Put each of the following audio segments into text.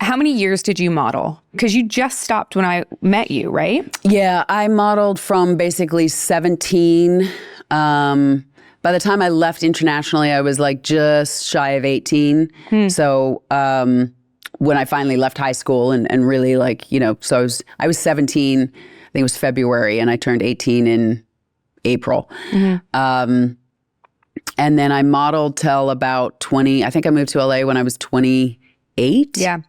how many years did you model? Because you just stopped when I met you, right? Yeah, I modeled from basically 17. By the time I left internationally, I was like just shy of 18. So when I finally left high school and really like, so I was 17, I think it was February, and I turned 18 in April. And then I modeled till about 20. I think I moved to LA when I was 28. Yeah.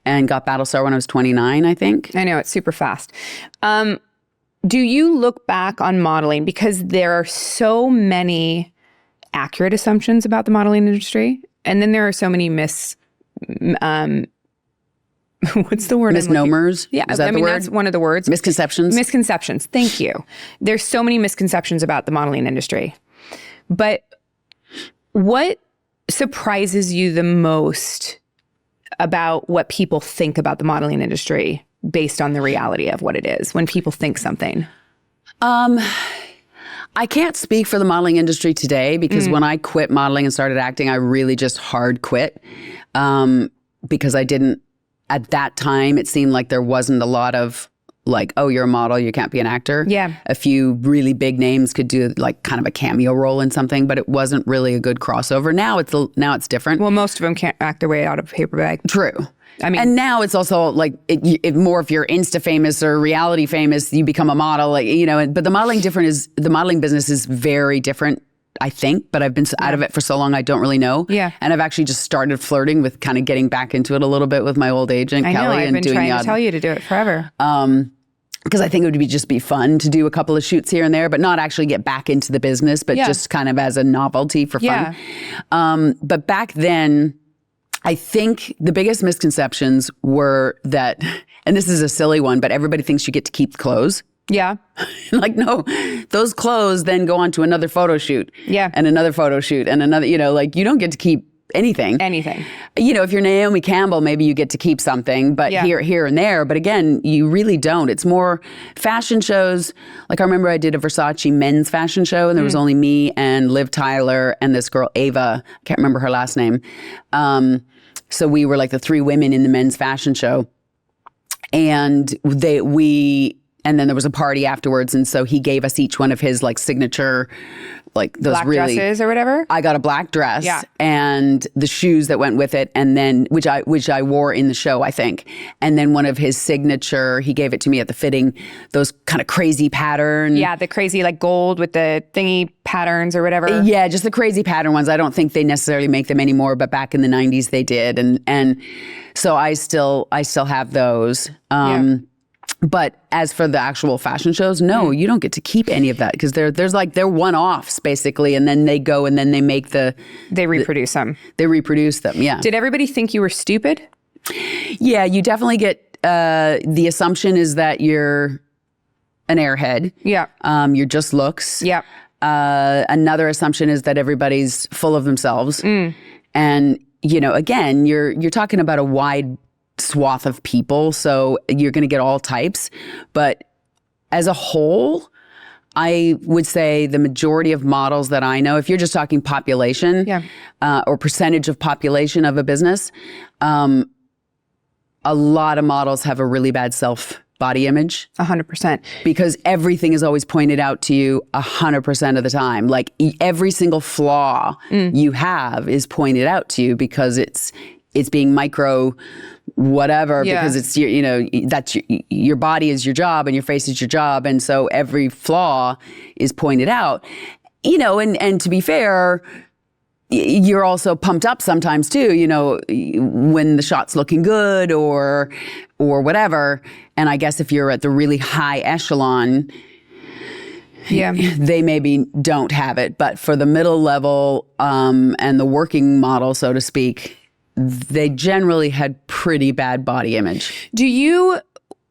And got Battlestar when I was 29, I think. I know, it's super fast. Do you look back on modeling, because there are so many accurate assumptions about the modeling industry, and then there are so many what's the word? Misnomers? Yeah, Is that the word? That's one of the words. Misconceptions? Misconceptions. Thank you. There's so many misconceptions about the modeling industry. But what surprises you the most about what people think about the modeling industry based on the reality of what it is when people think something? I can't speak for the modeling industry today, because when I quit modeling and started acting, I really just hard quit, because I didn't, at that time, it seemed like there wasn't a lot of like, oh, you're a model, you can't be an actor. Yeah. A few really big names could do like kind of a cameo role in something, but it wasn't really a good crossover. Now it's different. Well, most of them can't act their way out of a paper bag. True. I mean, and now it's also like more if you're Insta famous or reality famous, you become a model, but the modeling business is very different, I think, but I've been out of it for so long, I don't really know. Yeah. And I've actually just started flirting with kind of getting back into it a little bit with my old agent, Kelly. I know, I've been trying to tell you to do it forever. Because I think it would just be fun to do a couple of shoots here and there, but not actually get back into the business, but just kind of as a novelty for fun. But back then, I think the biggest misconceptions were that, and this is a silly one, but everybody thinks you get to keep clothes. Yeah. Like, no, those clothes then go on to another photo shoot. Yeah. And another photo shoot and another, like you don't get to keep anything. If you're Naomi Campbell, maybe you get to keep something, but here and there. But again, you really don't. It's more fashion shows. Like I remember I did a Versace men's fashion show, and there was only me and Liv Tyler and this girl, Ava. I can't remember her last name. So we were like the three women in the men's fashion show. And and then there was a party afterwards. And so he gave us each one of his like signature, like those black really dresses or whatever. I got a black dress Yeah. and the shoes that went with it, and then which I wore in the show, I think. And then one of his signature, he gave it to me at the fitting, those kind of crazy pattern. Yeah, the crazy like gold with the thingy patterns or whatever. Yeah, just the crazy pattern ones. I don't think they necessarily make them anymore, but back in the 90s they did. And so I still have those. But as for the actual fashion shows, no, you don't get to keep any of that, because they're one-offs basically, and then they go and then they make they reproduce them. They reproduce them, yeah. Did everybody think you were stupid? Yeah, you definitely get the assumption is that you're an airhead. Yeah. You're just looks. Yeah. Another assumption is that everybody's full of themselves. And again, you're talking about a wide swath of people, so you're going to get all types, but as a whole, I would say the majority of models that I know, if you're just talking population, or percentage of population of a business, a lot of models have a really bad body image. 100%. Because everything is always pointed out to you 100% of the time. Like every single flaw you have is pointed out to you, because it's being micro whatever, because it's that's your body is your job and your face is your job, and so every flaw is pointed out. And to be fair, you're also pumped up sometimes too, when the shot's looking good or whatever. And I guess if you're at the really high echelon, they maybe don't have it, but for the middle level and the working model, so to speak, they generally had pretty bad body image.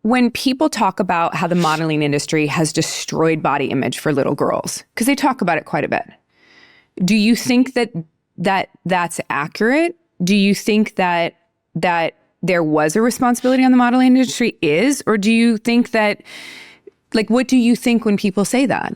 When people talk about how the modeling industry has destroyed body image for little girls, because they talk about it quite a bit, do you think that's accurate? Do you think that there was a responsibility on the modeling industry or do you think that, like, what do you think when people say that?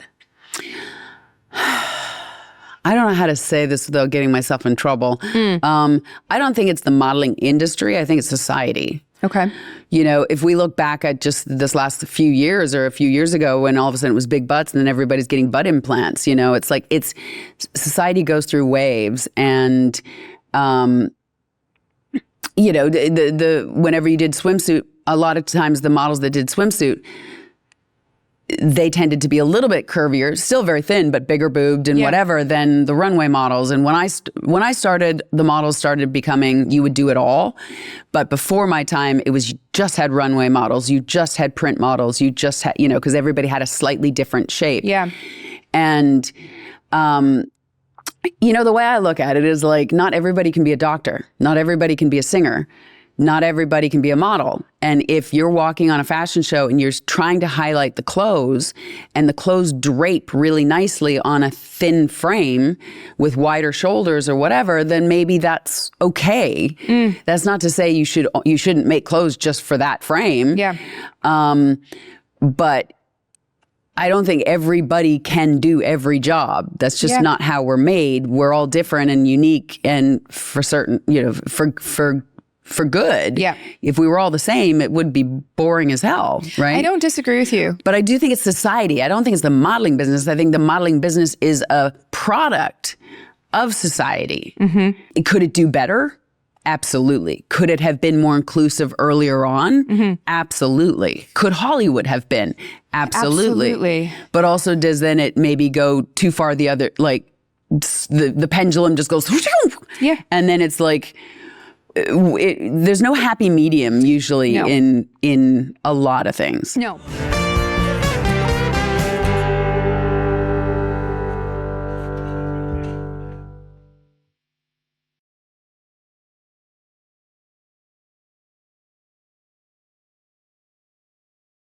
I don't know how to say this without getting myself in trouble. I don't think it's the modeling industry. I think it's society. Okay. You know, if we look back at just this last few years or a few years ago when all of a sudden it was big butts and then everybody's getting butt implants, you know, it's like society goes through waves and, you know, whenever you did swimsuit, a lot of times the models that did swimsuit, they tended to be a little bit curvier, still very thin, but bigger boobed and whatever than the runway models. And when I started, the models started becoming, you would do it all. But before my time, it was you just had runway models, you just had print models, you just had, you know, because everybody had a slightly different shape. Yeah. And, you know, the way I look at it is like, not everybody can be a doctor. Not everybody can be a singer. Not everybody can be a model. And if you're walking on a fashion show and you're trying to highlight the clothes and the clothes drape really nicely on a thin frame with wider shoulders or whatever, then maybe that's okay. That's not to say you shouldn't make clothes just for that frame. Yeah. But I don't think everybody can do every job. That's just not how we're made. We're all different and unique, and for certain, you know, for good. Yeah. If we were all the same, it would be boring as hell, right? I don't disagree with you. But I do think it's society. I don't think it's the modeling business. I think the modeling business is a product of society. Could it do better? Absolutely. Could it have been more inclusive earlier on? Absolutely. Could Hollywood have been? Absolutely. But also, does then it maybe go too far the other, like the pendulum just goes, and then it's like, there's no happy medium usually in a lot of things. No.